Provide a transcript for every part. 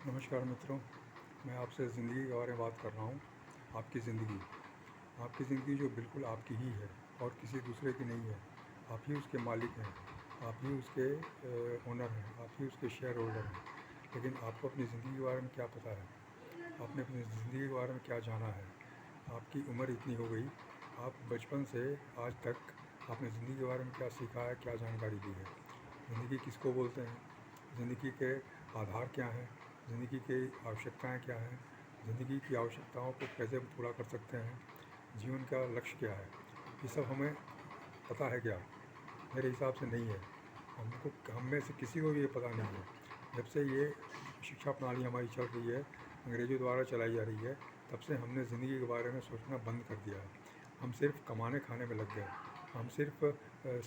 नमस्कार मित्रों, मैं आपसे ज़िंदगी के बारे में बात कर रहा हूँ। आपकी ज़िंदगी जो बिल्कुल आपकी ही है और किसी दूसरे की नहीं है। आप ही उसके मालिक हैं, आप ही उसके ओनर हैं, आप ही उसके शेयर होल्डर हैं। लेकिन आपको अपनी ज़िंदगी के बारे में क्या पता है? आपने अपनी ज़िंदगी के बारे में क्या जाना है? आपकी उम्र इतनी हो गई, आप बचपन से आज तक आपने ज़िंदगी के बारे में क्या सीखा है, क्या जानकारी ली है? ज़िंदगी किसको बोलते हैं? ज़िंदगी के आधार क्या हैं? ज़िंदगी की आवश्यकताएं क्या हैं? ज़िंदगी की आवश्यकताओं को कैसे हम पूरा कर सकते हैं? जीवन का लक्ष्य क्या है? ये सब हमें पता है क्या? मेरे हिसाब से नहीं है। हम में से किसी को भी ये पता नहीं है। जब से ये शिक्षा प्रणाली हमारी चल रही है, अंग्रेज़ों द्वारा चलाई जा रही है, तब से हमने ज़िंदगी के बारे में सोचना बंद कर दिया है। हम सिर्फ कमाने खाने में लग गए, हम सिर्फ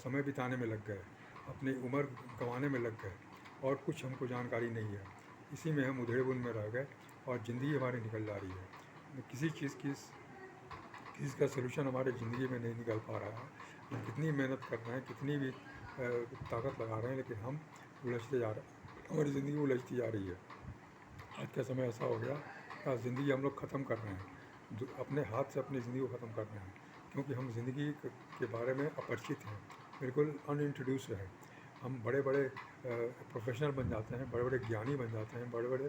समय बिताने में लग गए, अपनी उम्र गंवाने में लग गए और कुछ हमको जानकारी नहीं है। इसी में हम उधेड़-बुन में रह गए और ज़िंदगी हमारी निकल जा रही है। किसी चीज़ की इसका सलूशन हमारे ज़िंदगी में नहीं निकल पा रहा है। हम कितनी मेहनत कर रहे हैं, कितनी भी ताकत लगा रहे हैं, लेकिन हम उलझते जा रहे हैं, हमारी ज़िंदगी उलझती जा रही है। आज का समय ऐसा हो गया कि ज़िंदगी हम लोग ख़त्म कर रहे हैं, जो अपने हाथ से अपनी ज़िंदगी को ख़त्म कर रहे हैं, क्योंकि हम ज़िंदगी के बारे में अपरिचित हैं, बिल्कुल अनइंट्रोड्यूस्ड हैं। हम बड़े बड़े प्रोफेशनल बन जाते हैं, बड़े बड़े ज्ञानी बन जाते हैं, बड़े बड़े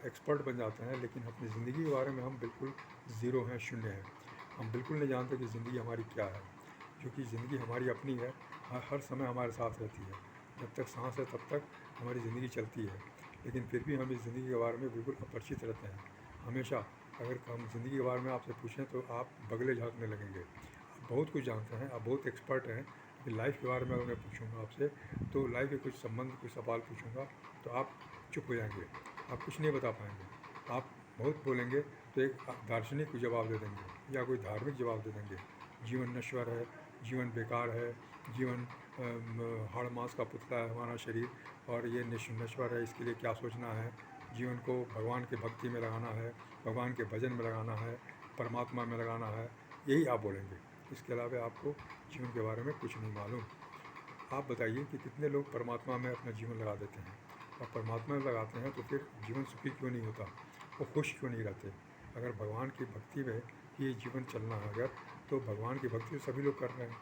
एक्सपर्ट बन जाते हैं, लेकिन अपनी ज़िंदगी के बारे में हम बिल्कुल ज़ीरो हैं, शून्य हैं। हम बिल्कुल नहीं जानते कि ज़िंदगी हमारी क्या है, क्योंकि ज़िंदगी हमारी अपनी है, हर समय हमारे साथ रहती है। जब तक सांस है तब तक हमारी ज़िंदगी चलती है, लेकिन फिर भी हम इस ज़िंदगी के बारे में बिल्कुल अपरिचित रहते हैं। हमेशा अगर हम ज़िंदगी के बारे में आपसे पूछें तो आप बगले झाँकने लगेंगे। आप बहुत कुछ जानते हैं, आप बहुत एक्सपर्ट हैं, लेकिन लाइफ के बारे में अगर मैं पूछूंगा आपसे, तो लाइफ के कुछ संबंध, कुछ सवाल पूछूंगा, तो आप चुप हो जाएंगे, आप कुछ नहीं बता पाएंगे। आप बहुत बोलेंगे तो एक दार्शनिक जवाब दे देंगे या कोई धार्मिक जवाब दे देंगे। जीवन नश्वर है, जीवन बेकार है, जीवन हाड़ मांस का पुतला है हमारा शरीर, और ये नश्वर है, इसके लिए क्या सोचना है? जीवन को भगवान की भक्ति में लगाना है, भगवान के भजन में लगाना है, परमात्मा में लगाना है, यही आप बोलेंगे। इसके अलावा आपको जीवन के बारे में कुछ नहीं मालूम। आप बताइए कि कितने लोग परमात्मा में अपना जीवन लगा देते हैं, और परमात्मा में लगाते हैं तो फिर जीवन सुखी क्यों नहीं होता, वो खुश क्यों नहीं रहते? अगर भगवान की भक्ति में ये जीवन चलना है अगर, तो भगवान की भक्ति तो सभी लोग कर रहे हैं,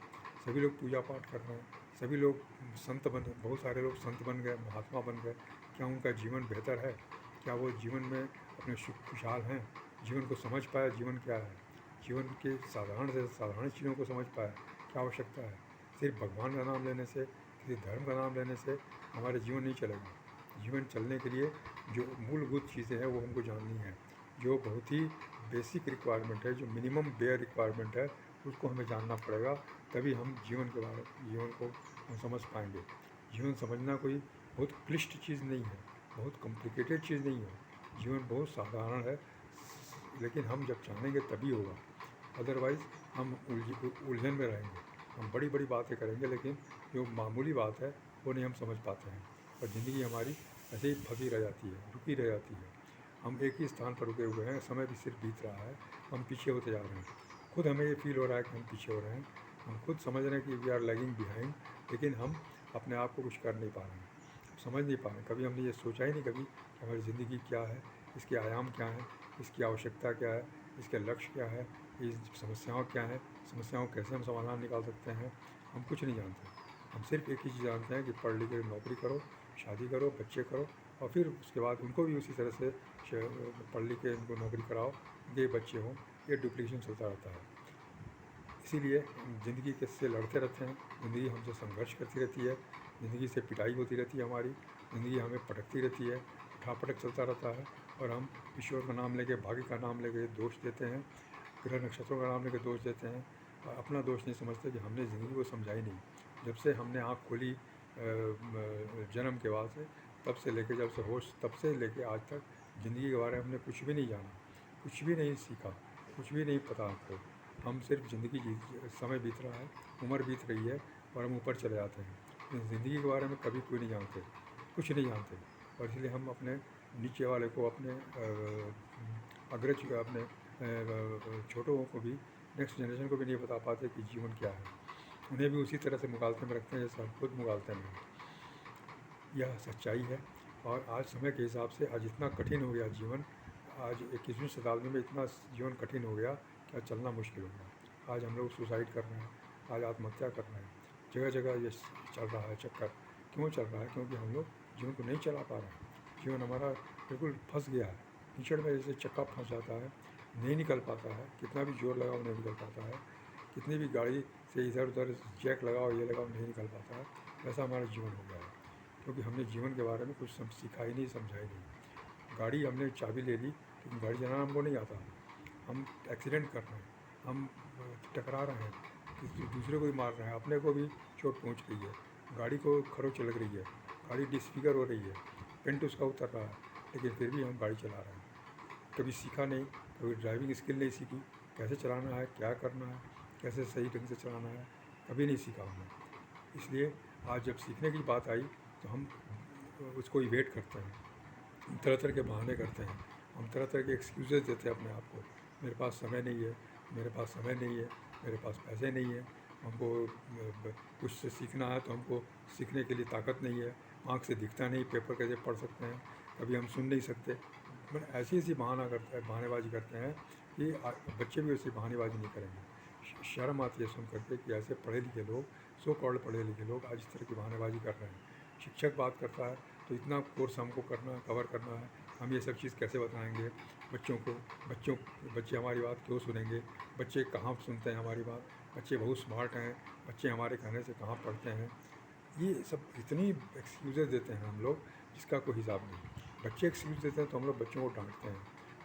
सभी लोग पूजा पाठ कर रहे हैं, सभी लोग संत बन, बहुत सारे लोग संत बन गए, महात्मा बन गए। क्या उनका जीवन बेहतर है? क्या वो जीवन में अपने खुशहाल हैं? जीवन को समझ पाया जीवन क्या है? जीवन के साधारण से साधारण चीज़ों को समझ पाया क्या आवश्यकता है? सिर्फ भगवान का नाम लेने से, किसी धर्म का नाम लेने से हमारे जीवन नहीं चलेगा। जीवन चलने के लिए जो मूलभूत चीज़ें हैं वो हमको जाननी है, जो बहुत ही बेसिक रिक्वायरमेंट है, जो मिनिमम बेयर रिक्वायरमेंट है, उसको हमें जानना पड़ेगा। तभी हम जीवन को हम समझ पाएंगे। जीवन समझना कोई बहुत क्लिष्ट चीज़ नहीं है, बहुत कॉम्प्लिकेटेड चीज़ नहीं है। जीवन बहुत साधारण है, लेकिन हम जब जानेंगे तभी होगा, अदरवाइज़ हम उलझन में रहेंगे। हम बड़ी बड़ी बातें करेंगे, लेकिन जो मामूली बात है वो नहीं हम समझ पाते हैं, और ज़िंदगी हमारी ऐसे ही फंसी रह जाती है, रुकी रह जाती है। हम एक ही स्थान पर रुके हुए हैं, समय भी सिर्फ बीत रहा है, हम पीछे होते जा रहे हैं। खुद हमें ये फील हो रहा है कि हम पीछे हो रहे हैं, हम खुद समझ रहे हैं कि वी आर लैगिंग बिहाइंड, लेकिन हम अपने आप को कुछ कर नहीं पा रहे हैं, समझ नहीं पा रहे हैं। कभी हमने ये सोचा ही नहीं कभी कि हमारी ज़िंदगी क्या है, इसके आयाम क्या हैं, इसकी आवश्यकता क्या है, इसके लक्ष्य क्या है, इस समस्याओं क्या हैं, समस्याओं कैसे हम समाधान निकाल सकते हैं। हम कुछ नहीं जानते। हम सिर्फ एक ही चीज़ जानते हैं कि पढ़ लिख कर नौकरी करो, शादी करो, बच्चे करो, और फिर उसके बाद उनको भी उसी तरह से पढ़ लिख के उनको नौकरी कराओ, ये बच्चे हों। ये डुप्लीकेशन चलता रहता है। इसीलिए हम ज़िंदगी के से लड़ते रहते हैं, ज़िंदगी हमसे संघर्ष करती रहती है, ज़िंदगी से पिटाई होती रहती है हमारी, ज़िंदगी हमें पटकती रहती है, उठापटक चलता रहता है, और हम ईश्वर का नाम लेके, भाग्य का नाम लेके दोष देते हैं, ग्रह नक्षत्रों का नाम लेके दोष देते हैं, और अपना दोष नहीं समझते कि हमने ज़िंदगी को समझा ही नहीं। जब से हमने आँख खोली जन्म के बाद से, तब से लेके, जब से होश तब से लेके आज तक ज़िंदगी के बारे में हमने कुछ भी नहीं जाना, कुछ भी नहीं सीखा, कुछ भी नहीं पता हमको। हम सिर्फ ज़िंदगी जी, समय बीत रहा है, उम्र बीत रही है, और हम ऊपर चले जाते हैं, लेकिन ज़िंदगी के बारे में कभी कोई नहीं जानते, कुछ नहीं जानते। और इसलिए हम अपने नीचे वाले को, अपने अग्रज, अपने छोटों को भी, नेक्स्ट जनरेशन को भी नहीं बता पाते कि जीवन क्या है। उन्हें भी उसी तरह से मुगालते में रखते हैं जैसे हम खुद मुगालते में हैं। यह सच्चाई है, और आज समय के हिसाब से आज इतना कठिन हो गया जीवन, आज 21वीं शताब्दी में इतना जीवन कठिन हो गया कि आज चलना मुश्किल हो गया। आज हम लोग सुसाइड कर रहे हैं, आज आत्महत्या कर रहे हैं, जगह जगह ये चल रहा है चक्कर। क्यों चल रहा है? क्योंकि हम लोग जीवन को नहीं चला पा रहे हैं। जीवन हमारा बिल्कुल फंस गया है, कीचड़ में जैसे चक्का फंस जाता है, नहीं निकल पाता है, कितना भी जोर लगाओ नहीं निकल पाता है, कितनी भी गाड़ी से इधर उधर जैक लगाओ ये लगाओ नहीं निकल पाता है। वैसा हमारा जीवन हो गया है, क्योंकि हमने जीवन के बारे में कुछ सीखा ही नहीं, समझा ही नहीं। गाड़ी हमने चाबी ले ली, लेकिन गाड़ी चलाना हमको नहीं आता। हम एक्सीडेंट कर रहे हैं, हम टकरा रहे हैं, किसी दूसरे को भी मार रहे हैं, अपने को भी चोट पहुंच रही है, गाड़ी को खरोंच लग रही है, गाड़ी डिसफिगर हो रही है, पेंट उसका उतर रहा है, लेकिन फिर भी हम गाड़ी चला रहे हैं। कभी सीखा नहीं, कभी ड्राइविंग स्किल नहीं सीखी, कैसे चलाना है, क्या करना है, कैसे सही ढंग से चलाना है, कभी नहीं सीखा हमने। इसलिए आज जब सीखने की बात आई तो हम उसको इवेट करते हैं, हम तरह तरह के बहाने करते हैं, हम तरह तरह के एक्सक्यूज़ेस देते हैं अपने आप को। मेरे पास समय नहीं है, मेरे पास समय नहीं है, मेरे पास पैसे नहीं है, हमको कुछ से सीखना है तो हमको सीखने के लिए ताकत नहीं है, आँख से दिखता नहीं, पेपर कैसे पढ़ सकते हैं, कभी हम सुन नहीं सकते। मतलब ऐसी ऐसी बहानेबाजी करते हैं कि बच्चे भी वैसे बहानेबाजी नहीं करेंगे। शर्म आती है सुन करके कि ऐसे पढ़े लिखे लोग, सो कॉल्ड पढ़े लिखे लोग आज इस तरह की बहानेबाजी कर रहे हैं। शिक्षक बात करता है तो इतना कोर्स हमको करना कवर करना है, हम ये सब चीज़ कैसे बताएंगे बच्चों को? बच्चे हमारी बात क्यों सुनेंगे? बच्चे कहाँ सुनते हैं हमारी बात? बच्चे बहुत स्मार्ट हैं, बच्चे हमारे कहने से कहाँ पढ़ते हैं? ये सब इतनी एक्सक्यूज़ेस देते हैं हम लोग जिसका कोई हिसाब नहीं। बच्चे एक्सक्यूज़ देते हैं तो हम लोग बच्चों को डांटते हैं।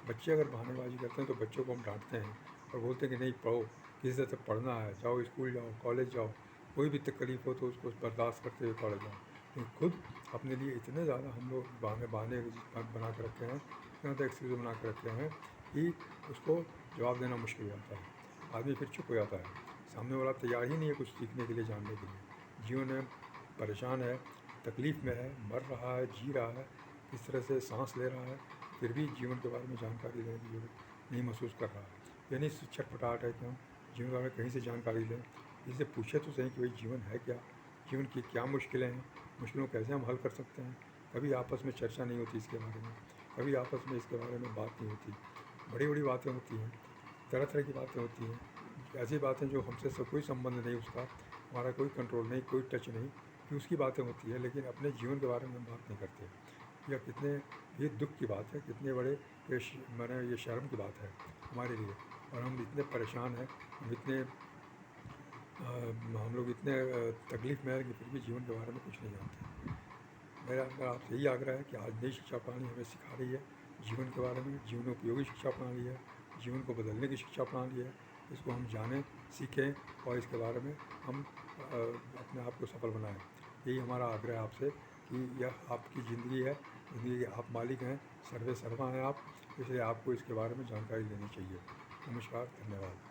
बच्चे अगर बहानेबाजी करते हैं तो बच्चों को हम डांटते हैं और बोलते हैं कि नहीं पढ़ो, किसी तरह से पढ़ना है, जाओ स्कूल जाओ, कॉलेज जाओ, कोई भी तकलीफ़ हो तो उसको बर्दाश्त करते हुए पढ़ जाओ। लेकिन खुद अपने लिए इतने ज़्यादा हम लोग बहाने बहाने बना के रखे हैं, इतना ज़्यादा एक्सक्यूज़ बना के रखे हैं कि उसको जवाब देना मुश्किल हो जाता है। आदमी फिर चुप हो जाता है, सामने वाला तैयार ही नहीं है कुछ सीखने के लिए, जानने के लिए। जीवन में परेशान है, तकलीफ़ में है, मर रहा है, जी रहा है, किस तरह से सांस ले रहा है, फिर भी जीवन के बारे में जानकारी लेने की जरूरत नहीं महसूस कर रहा है। यानी छटपटाहट है कि हम जीवन के बारे में कहीं से जानकारी लें, इससे पूछे तो सही कि भाई जीवन है क्या, जीवन की क्या मुश्किलें हैं, मुश्किलों को कैसे हम हल कर सकते हैं। कभी आपस में चर्चा नहीं होती इसके बारे में, कभी आपस में इसके बारे में बात नहीं होती। बड़ी बड़ी बातें होती हैं, तरह तरह की बातें होती हैं, ऐसी बातें जो हमसे सब कोई संबंध नहीं, उसका हमारा कोई कंट्रोल नहीं, कोई टच नहीं, कि उसकी बातें होती है, लेकिन अपने जीवन के बारे में हम बात नहीं करते। या कितने ये दुख की बात है, कितने बड़े माने ये शर्म की बात है हमारे लिए। और हम इतने परेशान हैं, हम लोग इतने तकलीफ़ में हैं कि फिर भी जीवन के बारे में कुछ नहीं जानते। मेरा आपसे यही आग्रह है कि आज नई शिक्षा प्रणाली हमें सिखा रही है जीवन के बारे में, जीवन उपयोगी शिक्षा प्रणाली है, जीवन को बदलने की शिक्षा प्रणाली है। इसको हम जानें, सीखें और इसके बारे में हम अपने आप को सफल बनाएं। यही हमारा आग्रह है आपसे कि यह आपकी ज़िंदगी है, ज़िंदगी के आप मालिक हैं, सर्वे सर्वा हैं आप, इसलिए आपको इसके बारे में जानकारी लेनी चाहिए। नमस्कार, धन्यवाद।